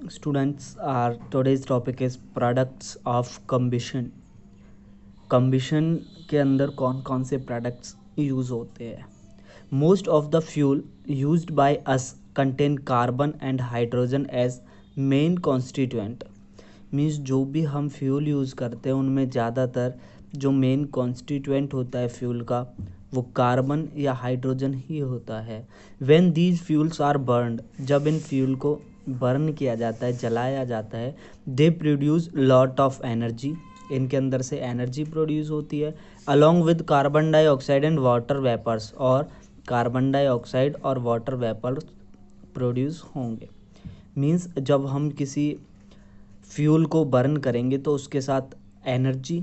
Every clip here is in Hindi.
Students, our today's topic is products of combustion. कम्बिशन के अंदर कौन कौन से प्रोडक्ट्स यूज़ होते हैं. Most of the fuel used by us contain carbon and hydrogen as main constituent. Means जो भी हम फ्यूल यूज़ करते हैं उनमें ज़्यादातर जो मेन कॉन्स्टिट्यूएंट होता है फ्यूल का वो कार्बन या हाइड्रोजन ही होता है. When these fuels are burned, जब इन फ्यूल को बर्न किया जाता है, जलाया जाता है, they produce lot of energy. इनके अंदर से एनर्जी प्रोड्यूस होती है along with carbon dioxide and water vapours, और कार्बन डाइऑक्साइड और वाटर वेपर्स प्रोड्यूस होंगे. मीन्स जब हम किसी फ्यूल को बर्न करेंगे तो उसके साथ energy,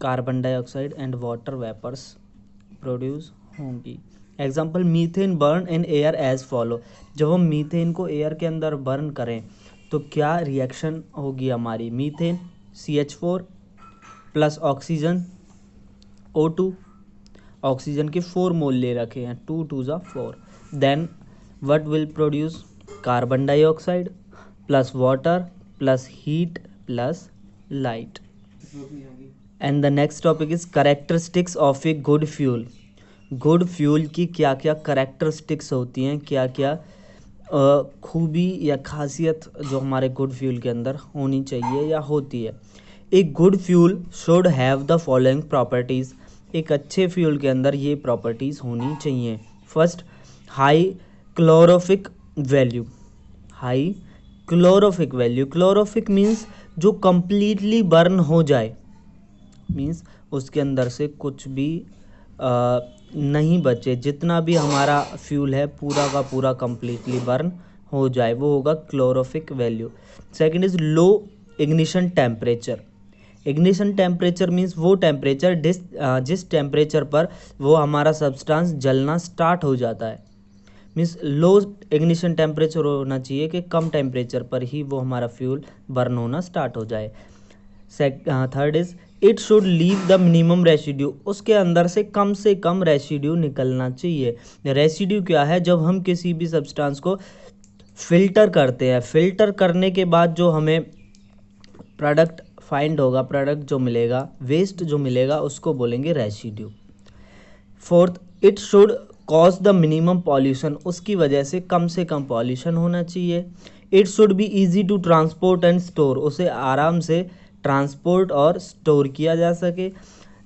carbon dioxide and water vapours produce होंगी. Example, methane burn in air as follow. जब हम मीथेन को एयर के अंदर बर्न करें तो क्या रिएक्शन होगी हमारी. Methane CH4 plus oxygen O2. Oxygen के 4 मोल ले रखे हैं, 2 2 4. Then what will produce carbon dioxide plus water plus heat plus light. And the next topic is characteristics of a good fuel. Good fuel की क्या क्या करेक्टरिस्टिक्स होती हैं, क्या क्या खूबी या खासियत जो हमारे गुड फ्यूल के अंदर होनी चाहिए या होती है. A good fuel should have the following properties. एक अच्छे फ्यूल के अंदर ये प्रॉपर्टीज़ होनी चाहिए. First, high calorific value. High calorific value. Calorific means जो कंप्लीटली बर्न हो जाए, मीन्स उसके अंदर से कुछ भी नहीं बचे, जितना भी हमारा फ्यूल है पूरा का पूरा कंप्लीटली बर्न हो जाए, वो होगा calorific value. Second is low ignition temperature. Ignition temperature means वो टेम्परेचर जिस टेम्परेचर पर वो हमारा सब्सटेंस जलना स्टार्ट हो जाता है. मीन्स लो इग्निशन टेम्परेचर होना चाहिए कि कम टेम्परेचर पर ही वो हमारा फ्यूल बर्न होना स्टार्ट हो जाए. Third is it should leave the minimum residue. उसके अंदर से कम रेसिड्यू निकलना चाहिए. रेसिड्यू क्या है, जब हम किसी भी सब्सटेंस को फिल्टर करते हैं, फिल्टर करने के बाद जो हमें प्रोडक्ट फाइंड होगा, प्रोडक्ट जो मिलेगा, वेस्ट जो मिलेगा, उसको बोलेंगे residue. Fourth, it should cause the minimum pollution. उसकी वजह से कम पॉल्यूशन होना चाहिए. It should be easy to transport and store. उसे आराम से ट्रांसपोर्ट और स्टोर किया जा सके.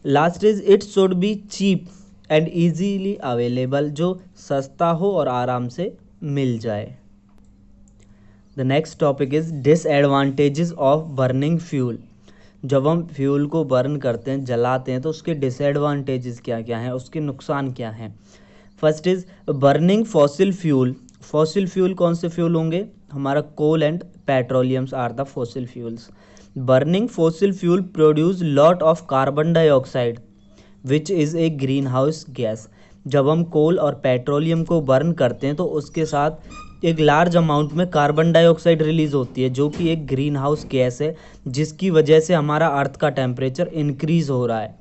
Last is it should be cheap and easily available. जो सस्ता हो और आराम से मिल जाए. The next topic is disadvantages of burning fuel. जब हम फ्यूल को बर्न करते हैं, जलाते हैं, तो उसके डिसएडवांटेजेस क्या क्या हैं, उसके नुकसान क्या हैं. First is burning fossil fuel. Fossil fuel कौन से फ्यूल होंगे, हमारा coal and petroleums are the fossil fuels. Burning fossil fuel produce lot of carbon dioxide which is a green house gas. जब हम कोल और पेट्रोलियम को बर्न करते हैं तो उसके साथ एक लार्ज अमाउंट में कार्बन डाइऑक्साइड रिलीज होती है, जो कि एक ग्रीन हाउस गैस है, जिसकी वजह से हमारा अर्थ का टेम्परेचर इंक्रीज हो रहा है.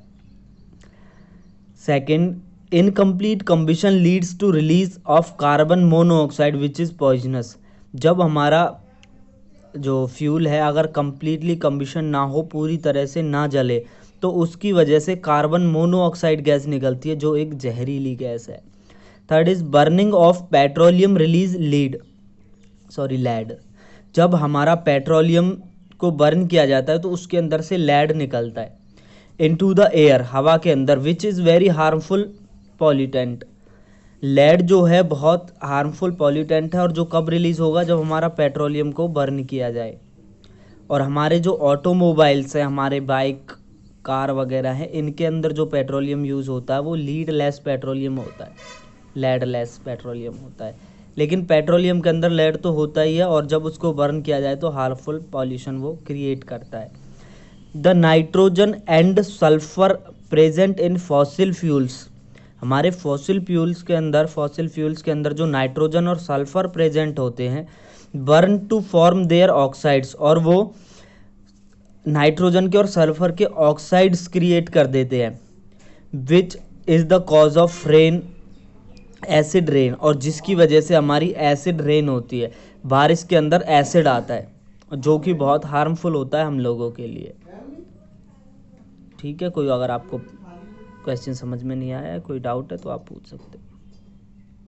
Second, incomplete combustion leads to release of carbon monoxide which is poisonous. जब हमारा जो फ्यूल है अगर कम्प्लीटली कम्बिशन ना हो, पूरी तरह से ना जले, तो उसकी वजह से कार्बन मोनोऑक्साइड गैस निकलती है, जो एक जहरीली गैस है. Third is burning of petroleum release lead. जब हमारा पेट्रोलियम को बर्न किया जाता है तो उसके अंदर से लैड निकलता है इनटू द एयर, हवा के अंदर, which is very harmful pollutant. Lead जो है बहुत हार्मफुल पॉल्यूटेंट है, और जो कब रिलीज़ होगा, जब हमारा पेट्रोलियम को बर्न किया जाए. और हमारे जो ऑटोमोबाइल्स हैं, हमारे बाइक, कार वगैरह हैं, इनके अंदर जो पेट्रोलियम यूज़ होता है वो लीड लेस पेट्रोलियम होता है, लेड लेस पेट्रोलियम होता है. लेकिन पेट्रोलियम के अंदर लेड तो होता ही है, और जब उसको बर्न किया जाए तो हार्मफुल पॉल्यूशन वो क्रिएट करता है. The nitrogen and sulphur present in fossil fuels. हमारे फॉसिल फ्यूल्स के अंदर जो नाइट्रोजन और सल्फर प्रेजेंट होते हैं, burn to form their oxides, और वो नाइट्रोजन के और सल्फर के ऑक्साइड्स क्रिएट कर देते हैं, which is the cause of rain, acid rain, और जिसकी वजह से हमारी एसिड रेन होती है. बारिश के अंदर एसिड आता है, जो कि बहुत हार्मफुल होता है हम लोगों के लिए। ठीक है, कोई अगर आपको क्वेश्चन समझ में नहीं आया है, कोई डाउट है तो आप पूछ सकते हो।